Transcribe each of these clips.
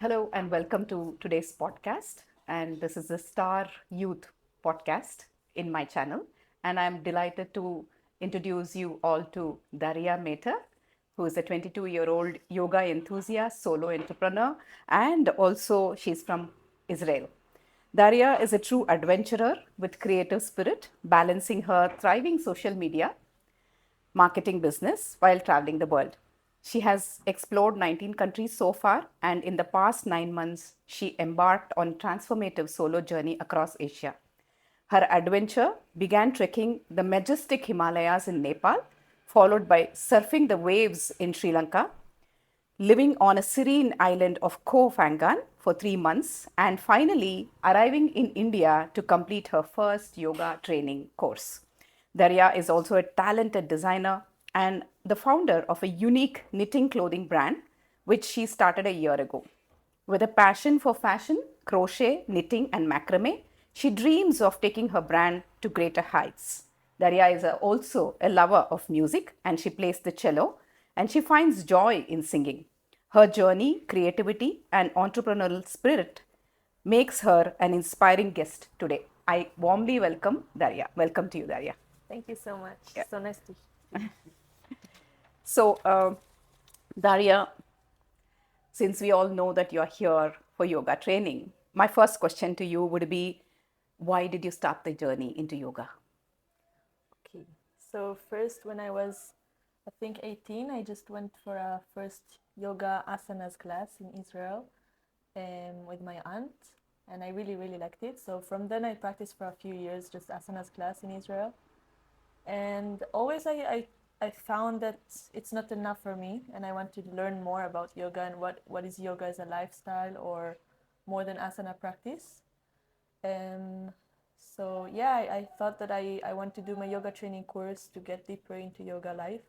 Hello and welcome to today's podcast. And this is the Star Youth podcast in my channel. And I'm delighted to introduce you all to Daria Maiter, who is a 22-year-old yoga enthusiast, solo entrepreneur, and also she's from Israel. Daria is a true adventurer with creative spirit, balancing her thriving social media marketing business while traveling the world. She has explored 19 countries so far, and in the past 9 months, she embarked on a transformative solo journey across Asia. Her adventure began trekking the majestic Himalayas in Nepal, followed by surfing the waves in Sri Lanka, living on a serene island of Koh Phangan for 3 months, and finally arriving in India to complete her first yoga training course. Daria is also a talented designer and the founder of a unique knitting clothing brand, which she started a year ago. With a passion for fashion, crochet, knitting, and macrame, she dreams of taking her brand to greater heights. Daria is also a lover of music and she plays the cello and she finds joy in singing. Her journey, creativity, and entrepreneurial spirit makes her an inspiring guest today. I warmly welcome Daria. Welcome to you, Daria. Thank you so much. Yeah. So nice to be. So, Daria, since we all know that you're here for yoga training, my first question to you would be why did you start the journey into yoga? Okay. So first, when I was, I think 18, I just went for a first yoga asanas class in Israel, with my aunt, and I really really liked it. So from then I practiced for a few years, just asanas class in Israel, and always I found that it's not enough for me, and I want to learn more about yoga and what is yoga as a lifestyle or more than asana practice. Um, so yeah, I thought that I want to do my yoga training course to get deeper into yoga life,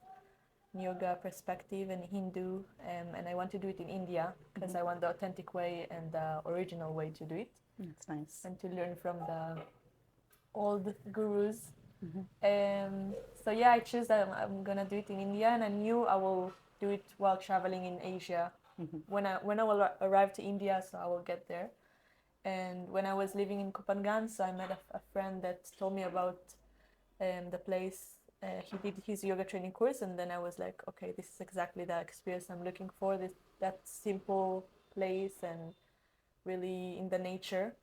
yoga perspective, and Hindu, and I want to do it in India because I want the authentic way and the original way to do it, That's nice. and to learn from the old gurus. So yeah, I choose that I'm gonna do it in India, and I knew I will do it while traveling in Asia. When I will arrive to India, so I will get there. And when I was living in Kopangan, so I met a friend that told me about the place. He did his yoga training course, and then I was like, okay, this is exactly the experience I'm looking for. This that simple place and really in the nature.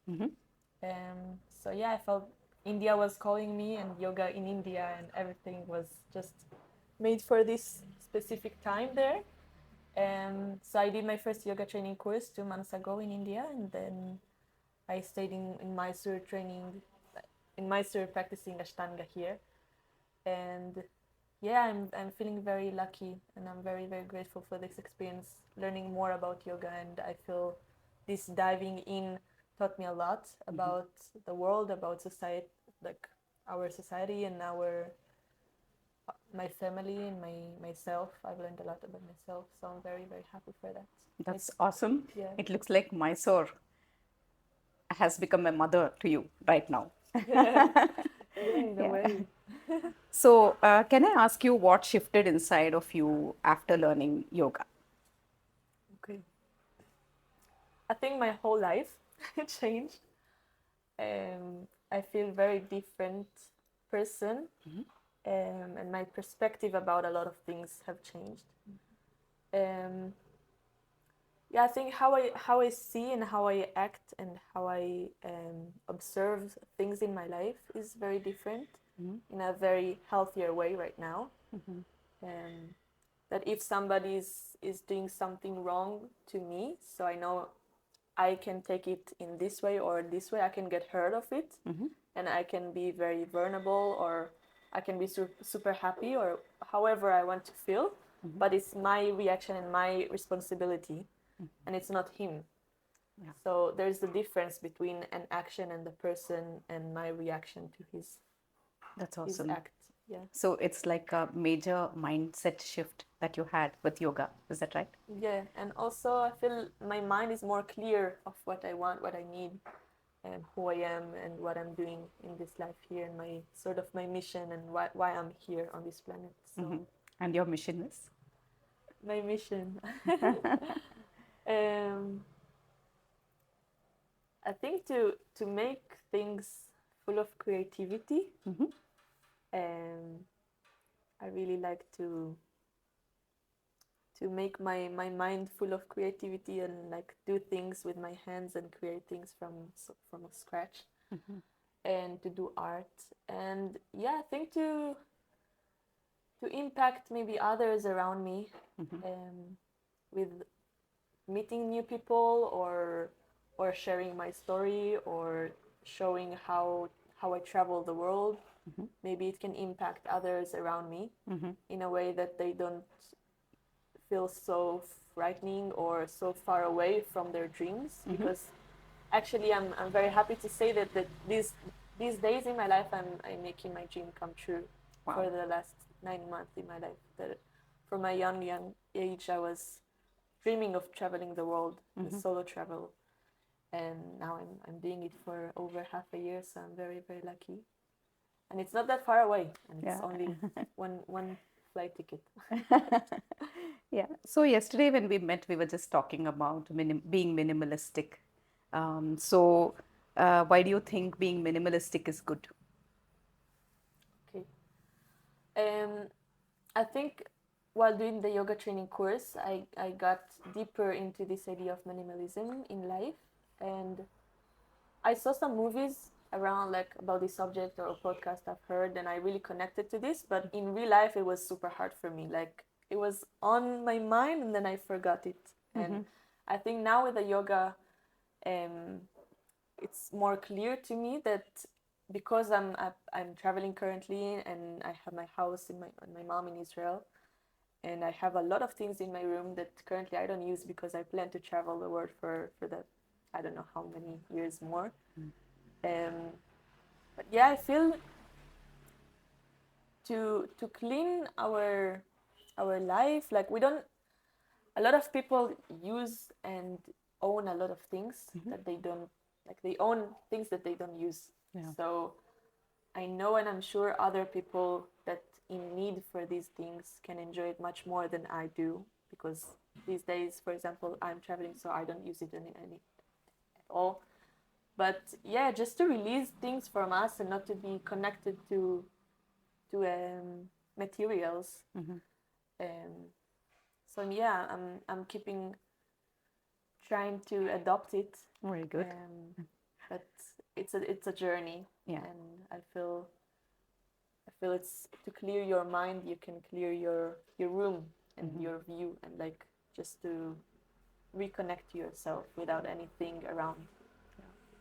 So yeah, I felt India was calling me, and yoga in India, and everything was just made for this specific time there. So I did my first yoga training course 2 months ago in India, and then I stayed in Mysore training, in Mysore practicing Ashtanga here, and yeah, I'm feeling very lucky, and I'm very very grateful for this experience, learning more about yoga, and I feel this diving in taught me a lot about the world, about society, like our society and our my family and myself. I've learned a lot about myself, so I'm very very happy for that. That's awesome. Yeah. It looks like Mysore has become a mother to you right now. Yeah, in a Yeah. way. So, can I ask you what shifted inside of you after learning yoga? Okay. I think my whole life changed. I feel very different person, and my perspective about a lot of things have changed. Um, yeah, I think how I see and how I act and how I observe things in my life is very different, in a very healthier way right now. Um, that if somebody is doing something wrong to me, so I know I can take it in this way or this way. I can get hurt of it, and I can be very vulnerable, or I can be super happy, or however I want to feel. But it's my reaction and my responsibility, and it's not him. Yeah. So there's the difference between an action and the person and my reaction to That's his awesome. act. Yeah. So, it's like a major mindset shift that you had with yoga. Is that right? Yeah, and also I feel my mind is more clear of what I want, what I need, and who I am, and what I'm doing in this life here, and my sort of my mission, and why I'm here on this planet. So And your mission is? my mission, um, I think to make things full of creativity, I really like to make my mind full of creativity and like do things with my hands and create things from scratch, and to do art. And yeah, I think to impact maybe others around me, with meeting new people, or sharing my story, or showing how I travel the world. Maybe it can impact others around me in a way that they don't feel so frightening or so far away from their dreams. Because actually I'm very happy to say that these days in my life I'm making my dream come true. Wow. For the last 9 months in my life, that from a young age I was dreaming of traveling the world, solo travel, and now I'm doing it for over half a year, so I'm very, very lucky. And it's not that far away, and it's Yeah. only one flight ticket. Yeah. So yesterday when we met, we were just talking about being minimalistic. So why do you think being minimalistic is good? Okay. I think while doing the yoga training course, I got deeper into this idea of minimalism in life, and I saw some movies around like about this subject, or a podcast I've heard, and I really connected to this. But in real life, it was super hard for me. Like it was on my mind, and then I forgot it. And I think now with the yoga, it's more clear to me that because I'm traveling currently, and I have my house in my mom in Israel, and I have a lot of things in my room that currently I don't use because I plan to travel the world for the I don't know how many years more. But yeah, I feel to clean our life, like we don't. A lot of people use and own a lot of things that they don't like. They own things that they don't use. Yeah. So I know, and I'm sure other people that in need for these things can enjoy it much more than I do, because these days, for example, I'm traveling, so I don't use it any at all. But yeah, just to release things from us and not to be connected to materials. So yeah, I'm keeping trying to adopt it. Very good. But it's a journey. Yeah. And I feel it's to clear your mind, you can clear your room and your view, and like just to reconnect to yourself without anything around.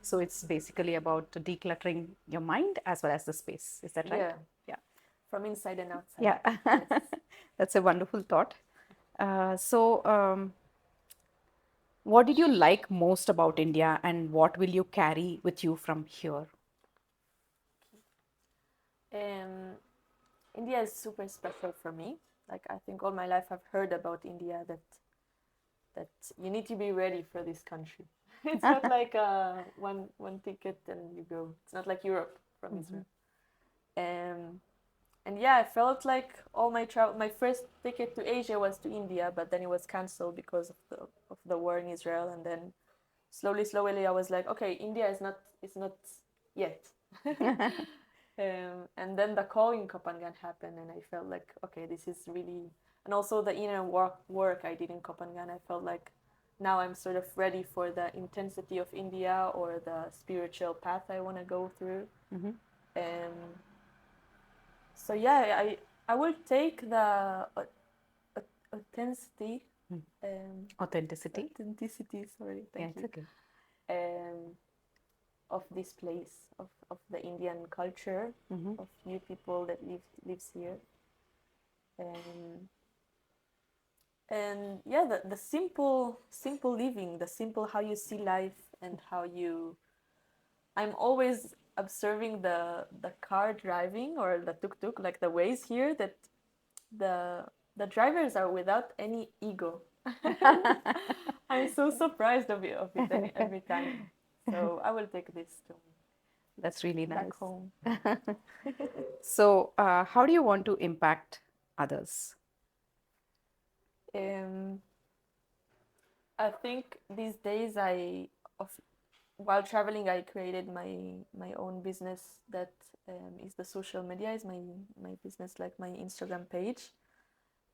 So it's basically about decluttering your mind as well as the space. Is that right? Yeah. Yeah. From inside and outside. Yeah. Yes. That's a wonderful thought. What did you like most about India, and what will you carry with you from here? India is super special for me. Like I think all my life I've heard about India that you need to be ready for this country. It's not like one ticket and you go. It's not like Europe from Israel. And yeah, I felt like all my travel. My first ticket to Asia was to India, but then it was cancelled because of the war in Israel. And then slowly, I was like, okay, India is not yet. And then the call in Kopangan happened, and I felt like, okay, this is really. And also the inner work I did in Kopangan, I felt like now I'm sort of ready for the intensity of India, or the spiritual path I want to go through. So yeah, I will take the authenticity. Authenticity. Sorry, Yeah, thank it's you. okay. Of this place, of the Indian culture, of new people that lives here, and yeah, the simple living, the simple how you see life, and how you. I'm always observing the car driving, or the tuk tuk, like the ways here, that the drivers are without any ego. I'm so surprised of it every time. So I will take this to That's really back nice. home. So, how do you want to impact others? I think these days I of while traveling, I created my own business that is the social media, is my business, like my Instagram page.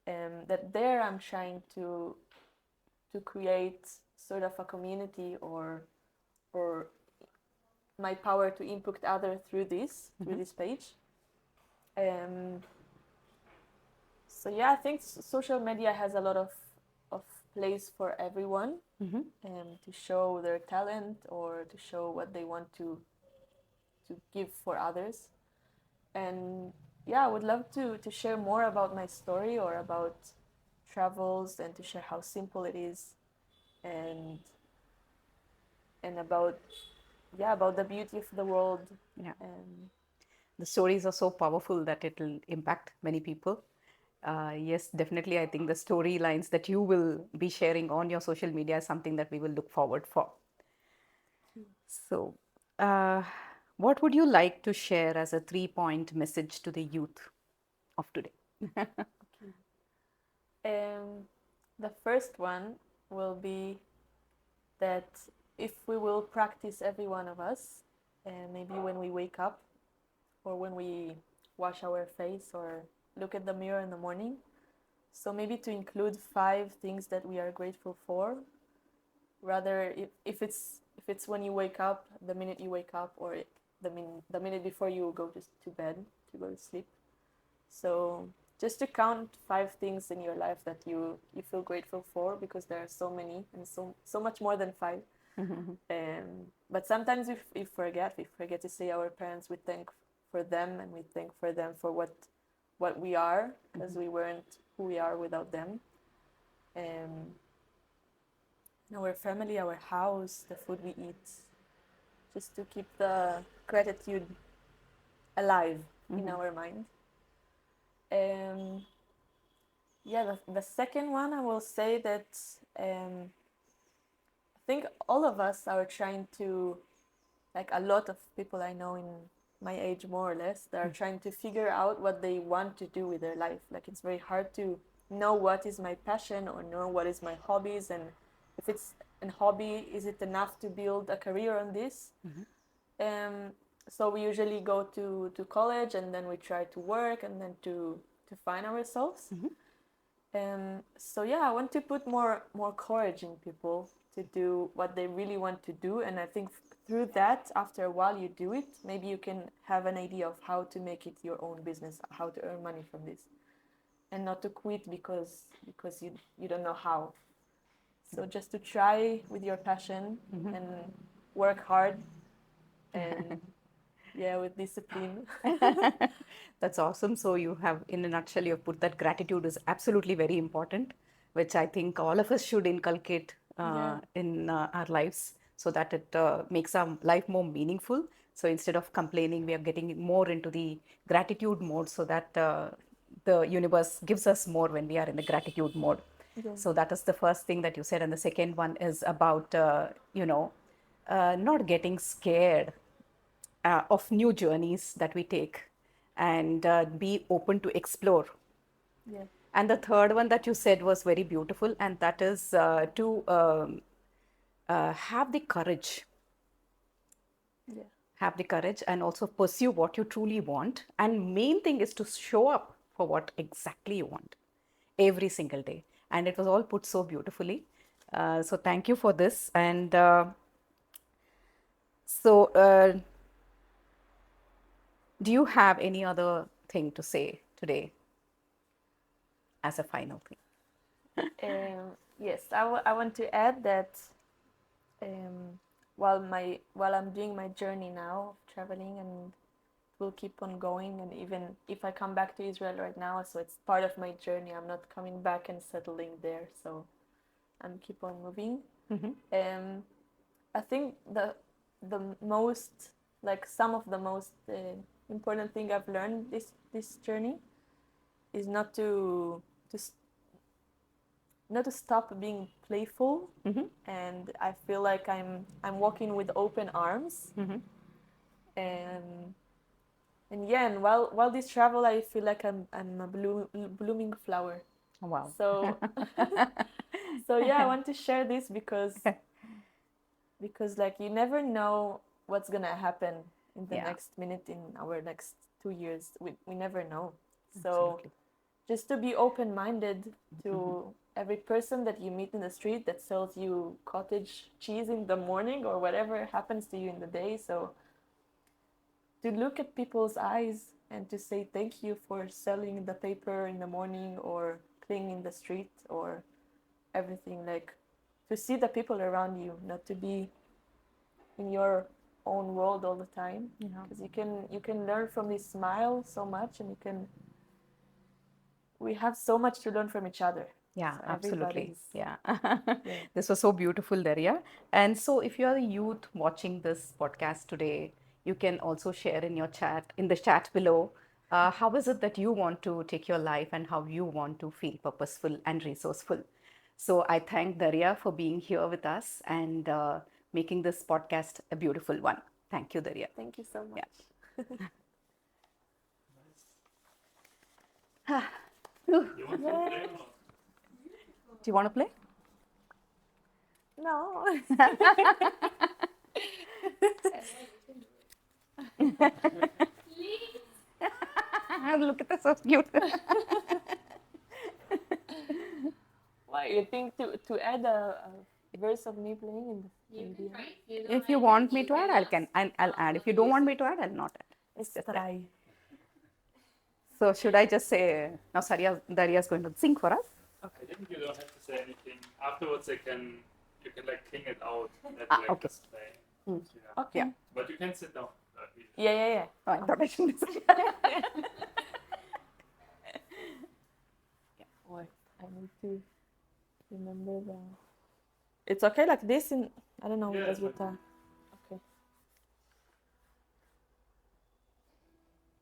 That there I'm trying to create sort of a community, or my power to impact others through this page. Um, so yeah, I think social media has a lot of place for everyone, to show their talent or to show what they want to give for others. And yeah, I would love to share more about my story or about travels, and to share how simple it is, and about, yeah, about the beauty of the world. Yeah. And The stories are so powerful that it will impact many people. Yes, definitely. I think the storylines that you will be sharing on your social media is something that we will look forward for. So, uh, what would you like to share as a 3-point message to the youth of today? okay. The first one will be that if we will practice, every one of us, maybe when we wake up, or when we wash our face, or look at the mirror in the morning, so maybe to include 5 things that we are grateful for, rather, if it's when you wake up, the minute you wake up, or the minute before you go to bed, to go to sleep. So just to count 5 things in your life that you feel grateful for, because there are so many, and so much more than 5. But sometimes we forget to say our parents. We thank for them, and we thank for them for what we are, because we weren't who we are without them. Um, our family, our house, the food we eat, just to keep the gratitude alive in our mind. Yeah, the second one, I will say that I think all of us are trying to, like a lot of people I know in my age, more or less, they are trying to figure out what they want to do with their life. Like, it's very hard to know what is my passion, or know what is my hobbies, and if it's a hobby, is it enough to build a career on this? Um, so we usually go to college, and then we try to work, and then to find ourselves. So yeah, I want to put more courage in people to do what they really want to do, and I think through that, after a while you do it, maybe you can have an idea of how to make it your own business, how to earn money from this, and not to quit because you don't know how. So just to try with your passion, and work hard, and yeah, with discipline. That's awesome. So you have, in a nutshell, you have put that gratitude is absolutely very important, which I think all of us should inculcate Yeah. in our lives, so that it makes our life more meaningful. So instead of complaining, we are getting more into the gratitude mode, so that the universe gives us more when we are in the gratitude mode. Yeah. So that is the first thing that you said. And the second one is about, not getting scared of new journeys that we take, and be open to explore. Yeah. And the third one that you said was very beautiful, and that is to have the courage, Yeah. and also pursue what you truly want. And main thing is to show up for what exactly you want every single day. And it was all put so beautifully. So thank you for this. And so, do you have any other thing to say today as a final thing? Yes, I want to add that um, while I'm doing my journey now of traveling, and will keep on going, and even if I come back to Israel right now, so it's part of my journey. I'm not coming back and settling there, so I'm keep on moving. Um, I think the most, like some of the most important thing I've learned this journey is to not to stop being playful. And I feel like I'm walking with open arms. and and yeah, and while this travel, I feel like I'm a blooming flower. Wow. So so yeah, I want to share this because because like you never know what's gonna happen in the Yeah. next minute, in our next 2 years. We never know. So Absolutely. just to be open-minded to every person that you meet in the street that sells you cottage cheese in the morning or whatever happens to you in the day. So to look at people's eyes and to say thank you for selling the paper in the morning or cleaning the street or everything, like to see the people around you, not to be in your own world all the time, Yeah. because you can learn from this smile so much, and we have so much to learn from each other. Yeah, So absolutely. everybody's Yeah. yeah. This was so beautiful, Daria. And so if you're a youth watching this podcast today, you can also share in your chat, in the chat below, how is it that you want to take your life and how you want to feel purposeful and resourceful. So I thank Daria for being here with us and making this podcast a beautiful one. Thank you, Daria. Thank you so much. Yeah. You want to play or not? Do you want to play? No. Look at this, so cute. Why you think to add a verse of me playing in the video? If you want me to add, I'll add. If you don't want me to add, I'll not add. Let's just try. So should I just say now Daria is going to sing for us? I think you don't have to say anything. Afterwards, you can like clean it out. That Ah, like okay. just play. Mm. Yeah. Okay. Yeah. But you can sit down. Yeah. Oh, I thought I shouldn't say. Wait, I need to remember the. It's okay like this in I don't know Yeah, with it's guitar. Okay.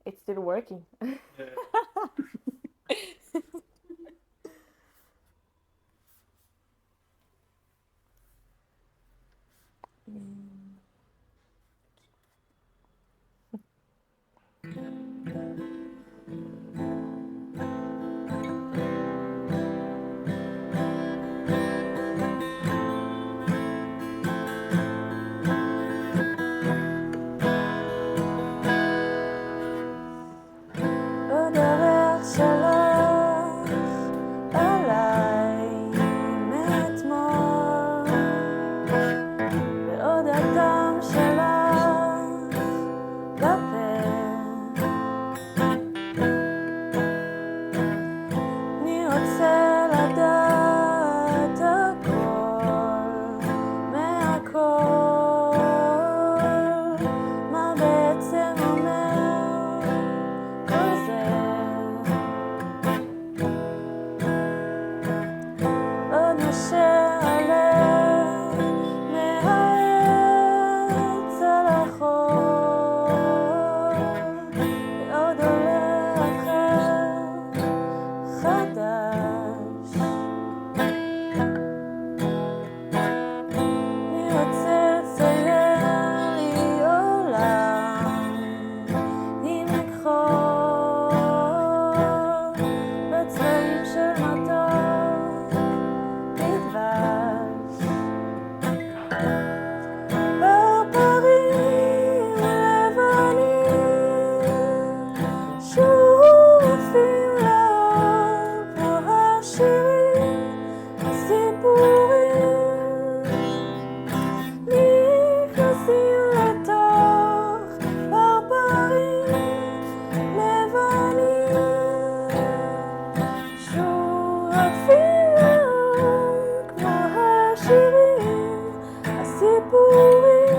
It's still working. Yeah. בדרך שלך אליי מאתמול, ועוד הדם שלך בפה. אני רוצה לדעת הכל מהכל, מה בעצם אומר כל זה. עוד נשר הלב מהעץ על החול, ועוד עולה אחר חדש. אני רוצה לצייר לי עולם עם מכחול בצבעים של מתוק ודבש. פרפרים לבנים שורפים לאור כמו השירים, הסיפורים נכנסים לתוך פרפרים לבנים שורפים לאור כמו השירים, הסיפורים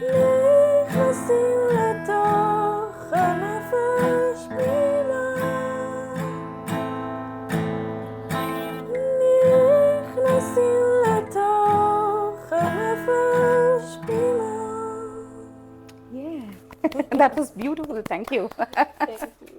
נכנסים לתוך הנפש פנימה, נכנסים לתוך הנפש פנימה. Yeah. That was beautiful. Thank you. Thank you.